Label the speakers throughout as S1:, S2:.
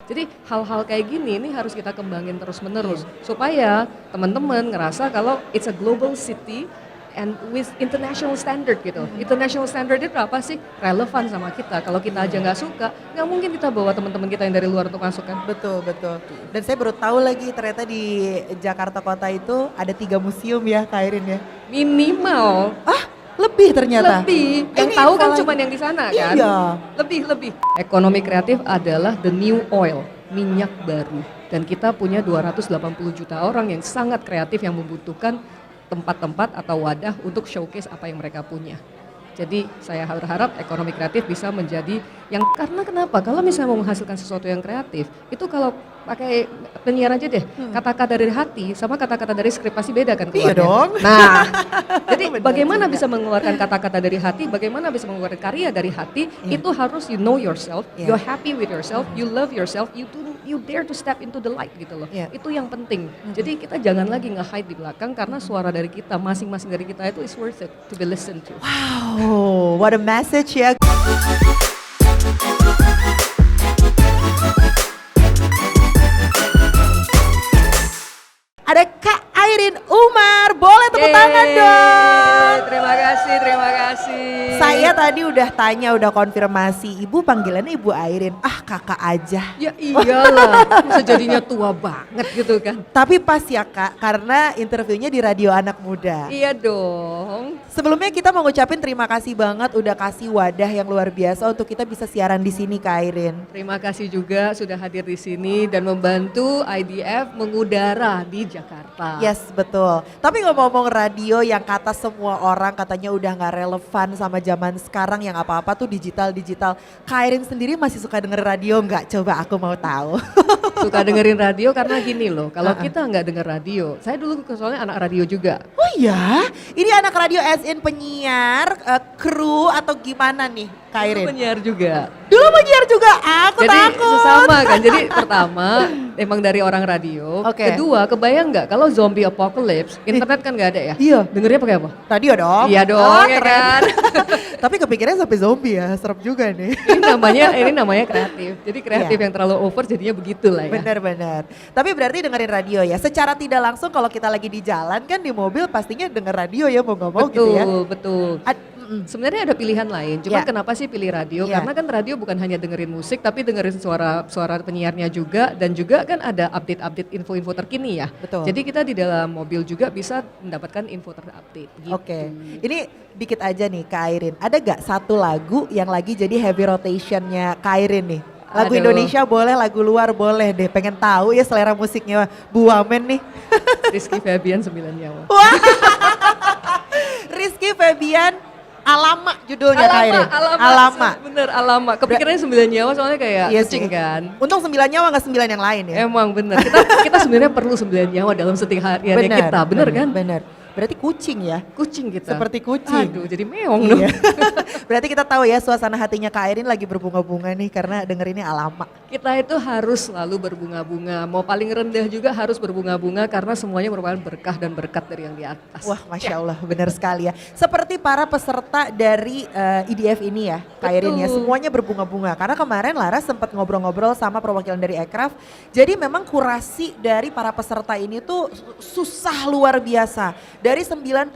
S1: Jadi hal-hal kayak gini ini harus kita kembangin terus-menerus supaya teman-teman ngerasa kalau it's a global city and with international standard gitu. International standard itu apa sih? Relevan sama kita. Kalau kita aja nggak suka, nggak mungkin kita bawa teman-teman kita yang dari luar untuk masuk kan.
S2: Betul, betul. Dan saya baru tahu lagi ternyata di Jakarta Kota itu ada 3 museum ya Kak Irin ya.
S1: Minimal
S2: Lebih ternyata.
S1: lebih. Yang
S2: Ini
S1: tahu kan
S2: info
S1: cuma
S2: lagi.
S1: yang di sana kan.
S2: Iya.
S1: Lebih. Ekonomi kreatif adalah the new oil, minyak baru. Dan kita punya 280 juta orang yang sangat kreatif yang membutuhkan tempat-tempat atau wadah untuk showcase apa yang mereka punya. Jadi saya berharap ekonomi kreatif bisa menjadi yang, karena kenapa? Kalau misalnya mau menghasilkan sesuatu yang kreatif, itu kalau pakai penyiar aja deh, kata-kata dari hati sama kata-kata dari skrip pasti beda kan
S2: Iya
S1: keluarnya.
S2: dong.
S1: Nah, jadi
S2: Benar
S1: bagaimana
S2: juga.
S1: bisa mengeluarkan kata-kata dari hati, bagaimana bisa mengeluarkan karya dari hati, itu harus you know yourself,
S2: Iya.
S1: you're happy with yourself, you love yourself, you dare to step into the light gitu loh.
S2: Iya.
S1: Itu yang penting. Jadi kita jangan lagi nge-hide di belakang karena suara dari kita, masing-masing dari kita itu is worth it to be listened to.
S2: Wow, what a message ya. Ada Kak Airin Umar, boleh tepuk tangan
S1: Yeay,
S2: dong.
S1: Terima kasih.
S2: Saya tadi udah tanya, udah konfirmasi, ibu panggilannya Ibu Airin. Ah kakak aja.
S1: Ya iyalah, masa jadinya tua banget gitu kan.
S2: Tapi pas ya Kak, karena interviewnya di Radio Anak Muda.
S1: Iya dong.
S2: Sebelumnya kita mau ngucapin terima kasih banget udah kasih wadah yang luar biasa untuk kita bisa siaran di sini Kak Airin.
S1: Terima kasih juga sudah hadir di sini dan membantu IDF mengudara di Jakarta.
S2: Yes betul. Tapi ngomong-ngomong radio yang kata semua orang katanya udah gak relevan sama zaman sekarang yang apa-apa tuh digital. Kak Airin sendiri masih suka denger radio nggak? Coba aku mau tahu.
S1: Suka dengerin radio karena gini loh, kalau kita nggak denger radio, saya dulu soalnya anak radio juga.
S2: Oh iya? Ini anak radio as in penyiar, kru atau gimana nih Kak
S1: Dulu
S2: Airin?
S1: penyiar juga.
S2: Dulu penyiar juga, aku
S1: Jadi
S2: takut.
S1: sesama kan, jadi pertama emang dari orang radio,
S2: Oke.
S1: kedua kebayang nggak kalau zombie apocalypse, internet kan nggak ada ya?
S2: Iya.
S1: Dengernya pakai apa?
S2: Radio dong?
S1: Iya dong,
S2: Oh,
S1: ya
S2: keren.
S1: kan?
S2: Tapi kepikirannya sampai zombie ya, serem juga nih.
S1: Ini namanya kreatif. Jadi kreatif
S2: Iya.
S1: yang terlalu over jadinya begitulah ya.
S2: Benar-benar. Tapi berarti dengerin radio ya. Secara tidak langsung kalau kita lagi di jalan kan di mobil pastinya denger radio ya mau nggak mau
S1: Betul,
S2: gitu ya.
S1: betul. Sebenarnya ada pilihan lain. Cuma
S2: Ya.
S1: kenapa sih pilih radio?
S2: Ya.
S1: Karena kan radio bukan hanya dengerin musik, tapi dengerin suara penyiarnya juga, dan juga kan ada update-update info-info terkini ya.
S2: Betul.
S1: Jadi kita di dalam mobil juga bisa mendapatkan info terupdate. Gitu.
S2: Oke, ini dikit aja nih Kak Airin. Ada gak satu lagu yang lagi jadi heavy rotationnya Kak Airin nih? Lagu
S1: Aduh.
S2: Indonesia boleh, lagu luar boleh deh. Pengen tahu ya selera musiknya Bu Wamen nih.
S1: Rizky Febian 9 nyawa.
S2: Rizky Febian, Alama judulnya Kak Airin.
S1: Alama. Bener, Alama. Kepikirannya 9 nyawa soalnya kayak
S2: Iya
S1: kucing
S2: sih.
S1: kan.
S2: Untung 9 nyawa gak 9 yang lain ya.
S1: Emang bener. Kita sebenarnya perlu 9 nyawa dalam setiap hariannya kita. Bener kan?
S2: Bener. Berarti kucing ya?
S1: Kucing kita.
S2: Seperti kucing.
S1: Aduh, jadi meong dong.
S2: Iya. Berarti kita tahu ya suasana hatinya Kak Airin lagi berbunga-bunga nih karena dengerinnya Alama.
S1: Kita itu harus selalu berbunga-bunga. Mau paling rendah juga harus berbunga-bunga karena semuanya merupakan berkah dan berkat dari yang di atas.
S2: Wah Masya Allah benar sekali ya. Seperti para peserta dari IDF ini ya Kak Airin ya.
S1: Betul.
S2: Semuanya berbunga-bunga. Karena kemarin Laras sempat ngobrol-ngobrol sama perwakilan dari Ekraf. Jadi memang kurasi dari para peserta ini tuh susah luar biasa. Dari 97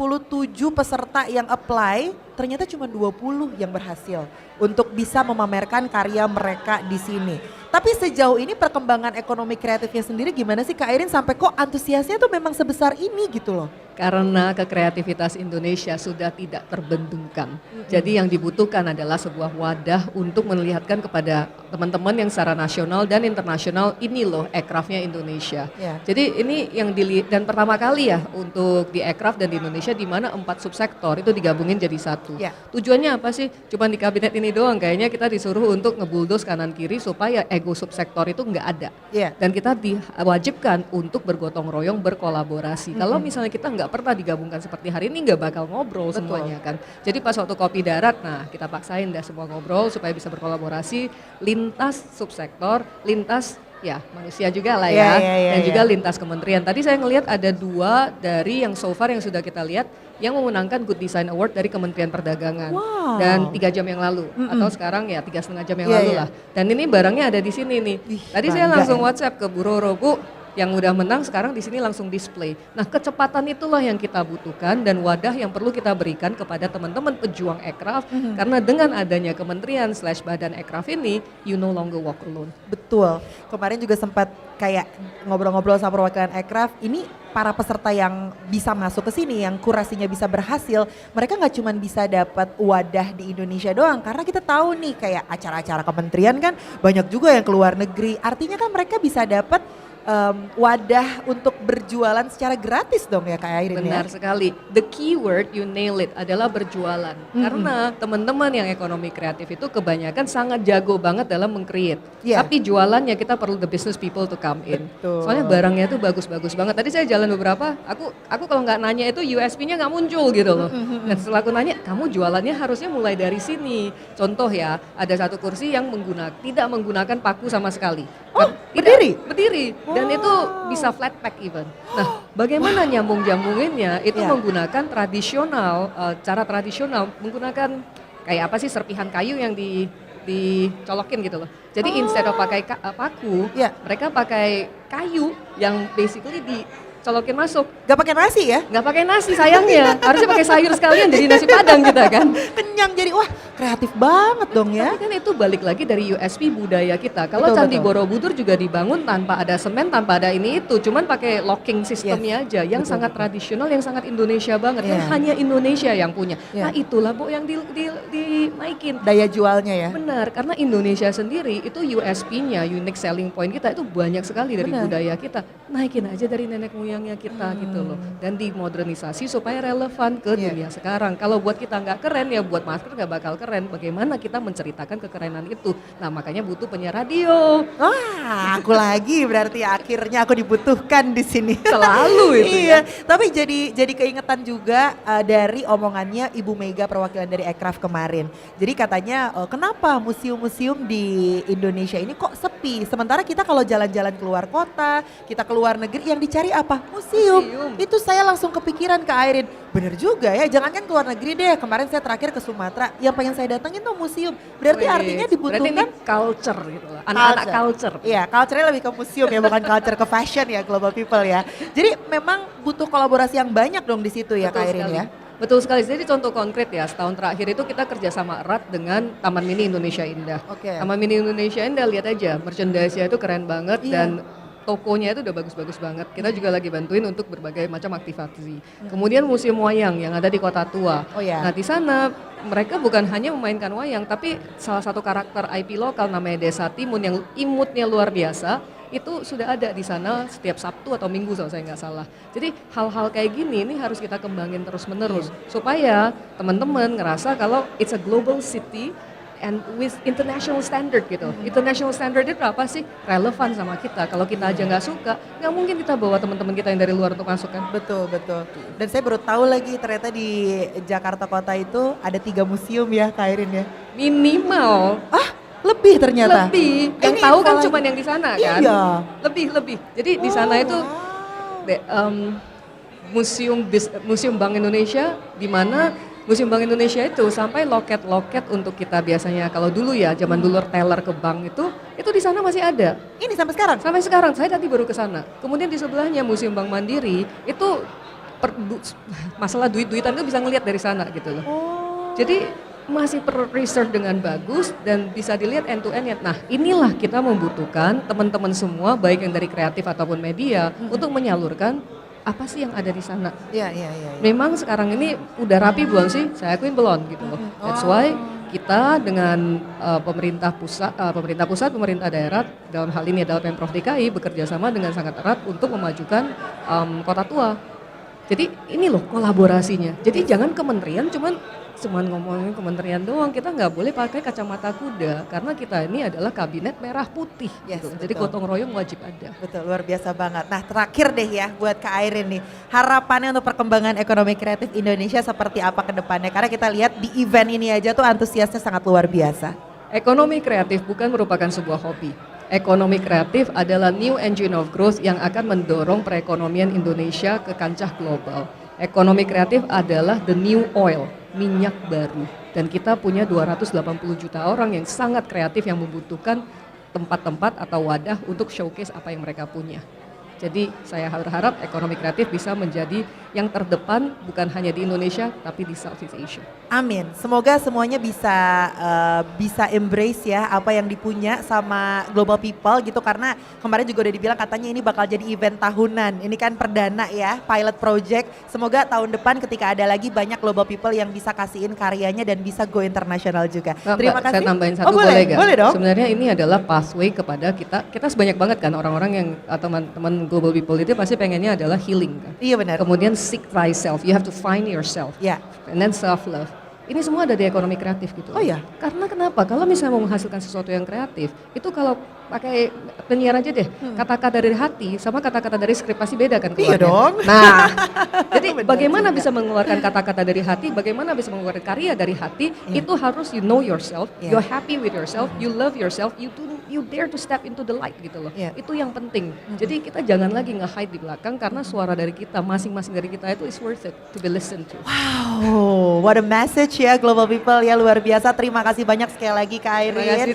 S2: peserta yang apply ternyata cuma 20 yang berhasil untuk bisa memamerkan karya mereka di sini. Tapi sejauh ini perkembangan ekonomi kreatifnya sendiri gimana sih Kak Airin sampai kok antusiasnya tuh memang sebesar ini gitu loh?
S1: Karena kekreativitas Indonesia sudah tidak terbendungkan. Jadi yang dibutuhkan adalah sebuah wadah untuk melihatkan kepada teman-teman yang secara nasional dan internasional ini loh ekrafnya Indonesia.
S2: Ya.
S1: Jadi ini yang dan pertama kali ya untuk di ekraf dan di Indonesia di mana 4 subsektor itu digabungin jadi satu.
S2: Ya.
S1: Tujuannya apa sih? Cuma di kabinet ini doang kayaknya kita disuruh untuk ngebuldos kanan kiri supaya ego subsektor itu nggak ada.
S2: Iya.
S1: Dan kita diwajibkan untuk bergotong royong berkolaborasi. Kalau misalnya kita nggak pernah digabungkan seperti hari ini nggak bakal ngobrol
S2: Betul.
S1: semuanya kan. Jadi pas waktu kopi darat, nah kita paksain dah semua ngobrol supaya bisa berkolaborasi lintas subsektor, lintas ya manusia juga lah
S2: Iya,
S1: ya,
S2: iya, iya,
S1: dan juga
S2: iya.
S1: lintas kementerian. Tadi saya ngelihat ada 2 dari yang so far yang sudah kita lihat yang memenangkan Good Design Award dari Kementerian Perdagangan.
S2: Wow.
S1: Dan 3 jam yang lalu, atau sekarang ya 3,5 jam yang
S2: Iya,
S1: lalu
S2: iya.
S1: lah. Dan ini barangnya ada di sini nih.
S2: Ih,
S1: Tadi saya
S2: bangga
S1: langsung
S2: ya.
S1: WhatsApp ke Bu Roro, Bu, yang udah menang sekarang di sini langsung display. Nah, kecepatan itulah yang kita butuhkan dan wadah yang perlu kita berikan kepada teman-teman pejuang ekraf, karena dengan adanya kementerian / badan ekraf ini, you no longer walk alone.
S2: Betul. Kemarin juga sempat kayak ngobrol-ngobrol sama perwakilan ekraf. Ini para peserta yang bisa masuk ke sini, yang kurasinya bisa berhasil, mereka nggak cuma bisa dapat wadah di Indonesia doang. Karena kita tahu nih kayak acara-acara kementerian kan banyak juga yang keluar negeri. Artinya kan mereka bisa dapat wadah untuk berjualan secara gratis dong ya Kak Airin ya.
S1: Benar sekali. The keyword you nail it adalah berjualan. Karena teman-teman yang ekonomi kreatif itu kebanyakan sangat jago banget dalam meng-create.
S2: Iya.
S1: Tapi jualannya kita perlu the business people to come in.
S2: Betul.
S1: Soalnya barangnya itu bagus-bagus banget. Tadi saya jalan beberapa, aku kalau nggak nanya itu USP-nya nggak muncul gitu loh. Dan setelah aku nanya, kamu jualannya harusnya mulai dari sini. Contoh ya, ada satu kursi yang tidak menggunakan paku sama sekali.
S2: Oh,
S1: Tidak,
S2: berdiri?
S1: Berdiri. Dan
S2: Wow.
S1: itu bisa flat pack even. Nah, bagaimana nyambung-nyambunginnya itu
S2: Iya.
S1: menggunakan cara tradisional, menggunakan kayak apa sih, serpihan kayu yang dicolokin gitu loh. Jadi instead of pakai paku,
S2: Iya.
S1: mereka pakai kayu yang basically dicolokin masuk.
S2: Gak pakai nasi ya?
S1: Nggak pakai nasi sayangnya, harusnya pakai sayur sekalian jadi nasi padang kita kan.
S2: Kenyang jadi wah kreatif banget dong ya.
S1: Tapi kan itu balik lagi dari USP budaya kita. Kalau
S2: Betul,
S1: Candi
S2: betul.
S1: Borobudur juga dibangun tanpa ada semen, tanpa ada ini itu, cuman pakai locking sistemnya aja, yang
S2: Betul,
S1: sangat
S2: betul.
S1: tradisional, yang sangat Indonesia banget, yang
S2: Iya.
S1: hanya Indonesia yang punya.
S2: Iya.
S1: Nah itulah Bu yang dinaikin.
S2: Daya jualnya ya.
S1: Benar, karena Indonesia sendiri itu USP-nya, unique selling point kita itu banyak sekali dari
S2: Benar.
S1: budaya kita. Naikin aja dari nenek moyangnya kita gitu loh. Dan dimodernisasi supaya relevan ke
S2: Iya.
S1: dunia sekarang. Kalau buat kita nggak keren ya buat masker nggak bakal keren. Bagaimana kita menceritakan kekerenan itu? Nah makanya butuh penyiar radio.
S2: Wah, aku lagi berarti akhirnya aku dibutuhkan di sini.
S1: Selalu itu
S2: Iya,
S1: ya.
S2: tapi jadi keingetan juga dari omongannya Ibu Mega perwakilan dari Ekraf kemarin. Jadi katanya kenapa museum-museum di Indonesia ini kok sepi? Sementara kita kalau jalan-jalan keluar kota, kita keluar negeri yang dicari apa? Museum.
S1: Museum.
S2: Itu saya langsung kepikiran ke Airin. Bener juga ya, jangankan keluar negeri deh. Kemarin saya terakhir ke Sumatera, yang pengen saya datengin tuh museum. Berarti
S1: Wih,
S2: artinya
S1: Berarti
S2: dibutuhkan
S1: ini culture gitu loh. Anak-anak culture.
S2: Iya, culture-nya lebih ke museum ya, bukan culture ke fashion ya, global people ya. Jadi memang butuh kolaborasi yang banyak dong di situ ya, Kak Airin
S1: sekali.
S2: ya.
S1: Betul sekali. Jadi contoh konkret ya, setahun terakhir itu kita kerjasama erat dengan Taman Mini Indonesia Indah.
S2: Oke.
S1: Taman Mini Indonesia Indah, lihat aja, merchandise-nya itu keren banget
S2: Iya.
S1: dan tokonya itu udah bagus-bagus banget. Kita juga lagi bantuin untuk berbagai macam aktivasi. Kemudian Museum Wayang yang ada di Kota Tua.
S2: Oh ya.
S1: Nah di sana mereka bukan hanya memainkan wayang, tapi salah satu karakter IP lokal namanya Desa Timun yang imutnya luar biasa. Itu sudah ada di sana setiap Sabtu atau Minggu kalau saya nggak salah. Jadi hal-hal kayak gini ini harus kita kembangin terus-menerus supaya teman-teman ngerasa kalau it's a global city and with international standard gitu. International standard itu apa sih? Relevan sama kita. Kalau kita aja nggak suka, nggak mungkin kita bawa teman-teman kita yang dari luar untuk masuk kan.
S2: Betul, betul. Dan saya baru tahu lagi ternyata di Jakarta Kota itu ada 3 museum ya, Kak Airin ya.
S1: Minimal
S2: Lebih ternyata.
S1: lebih. Yang
S2: Ini
S1: tahu
S2: info
S1: kan
S2: lagi.
S1: cuma yang di sana kan.
S2: Iya.
S1: Lebih. Jadi di sana itu Museum Bank Indonesia, di mana Museum Bank Indonesia itu sampai loket-loket untuk kita biasanya kalau dulu ya zaman dulu teller ke bank itu di sana masih ada.
S2: Ini sampai sekarang.
S1: Sampai sekarang saya tadi baru ke sana. Kemudian di sebelahnya Museum Bank Mandiri itu masalah duit-duitan itu bisa ngelihat dari sana gitu loh.
S2: Oh.
S1: Jadi masih per research dengan bagus dan bisa dilihat end to end ya. Nah inilah kita membutuhkan teman-teman semua baik yang dari kreatif ataupun media untuk menyalurkan apa sih yang ada di sana.
S2: Iya, iya, iya.
S1: Memang sekarang ini udah rapi belum sih? Saya akuin belum gitu loh. That's why kita dengan pemerintah pusat, pemerintah daerah dalam hal ini adalah Pemprov DKI bekerja sama dengan sangat erat untuk memajukan Kota Tua. Jadi ini loh kolaborasinya. Jadi jangan kementerian cuman ngomongin kementerian doang, kita nggak boleh pakai kacamata kuda karena kita ini adalah kabinet merah putih.
S2: Yes,
S1: gitu. Jadi
S2: betul.
S1: gotong royong wajib ada.
S2: Betul, luar biasa banget. Nah terakhir deh ya buat Kak Airin nih, harapannya untuk perkembangan ekonomi kreatif Indonesia seperti apa ke depannya? Karena kita lihat di event ini aja tuh antusiasnya sangat luar biasa.
S1: Ekonomi kreatif bukan merupakan sebuah hobi. Ekonomi kreatif adalah new engine of growth yang akan mendorong perekonomian Indonesia ke kancah global. Ekonomi kreatif adalah the new oil, minyak baru. Dan kita punya 280 juta orang yang sangat kreatif yang membutuhkan tempat-tempat atau wadah untuk showcase apa yang mereka punya. Jadi saya berharap ekonomi kreatif bisa menjadi yang terdepan bukan hanya di Indonesia tapi di Southeast Asia.
S2: Amin. Semoga semuanya bisa embrace ya apa yang dipunya sama Global People gitu, karena kemarin juga udah dibilang katanya ini bakal jadi event tahunan. Ini kan perdana ya, pilot project. Semoga tahun depan ketika ada lagi banyak Global People yang bisa kasihin karyanya dan bisa go internasional juga.
S1: Mbak,
S2: Terima kasih.
S1: Saya tambahin satu
S2: boleh
S1: nggak?
S2: Boleh dong.
S1: Sebenarnya ini adalah pathway kepada kita sebanyak banget kan orang-orang yang teman-teman Global People itu pasti pengennya adalah healing kan.
S2: Iya benar.
S1: Kemudian seek thyself, you have to find yourself.
S2: Ya.
S1: And then self love. Ini semua ada di ekonomi kreatif gitu.
S2: Oh iya?
S1: Karena kenapa? Kalau misalnya mau menghasilkan sesuatu yang kreatif, itu kalau pakai penyiar aja deh, kata-kata dari hati sama kata-kata dari skrip pasti beda kan
S2: Iya
S1: keluarnya.
S2: dong.
S1: Nah, jadi
S2: Benar
S1: bagaimana
S2: juga.
S1: bisa mengeluarkan kata-kata dari hati, bagaimana bisa mengeluarkan karya dari hati, itu harus you know yourself,
S2: Iya.
S1: you're happy with yourself, you love yourself, you dare to step into the light gitu loh.
S2: Iya.
S1: Itu yang penting. Jadi kita jangan lagi nge-hide di belakang karena suara dari kita, masing-masing dari kita itu is worth it to be listened to.
S2: Wow, what a message ya Global People ya, luar biasa. Terima kasih banyak sekali lagi Kak
S1: Terima kasih.
S2: Airin.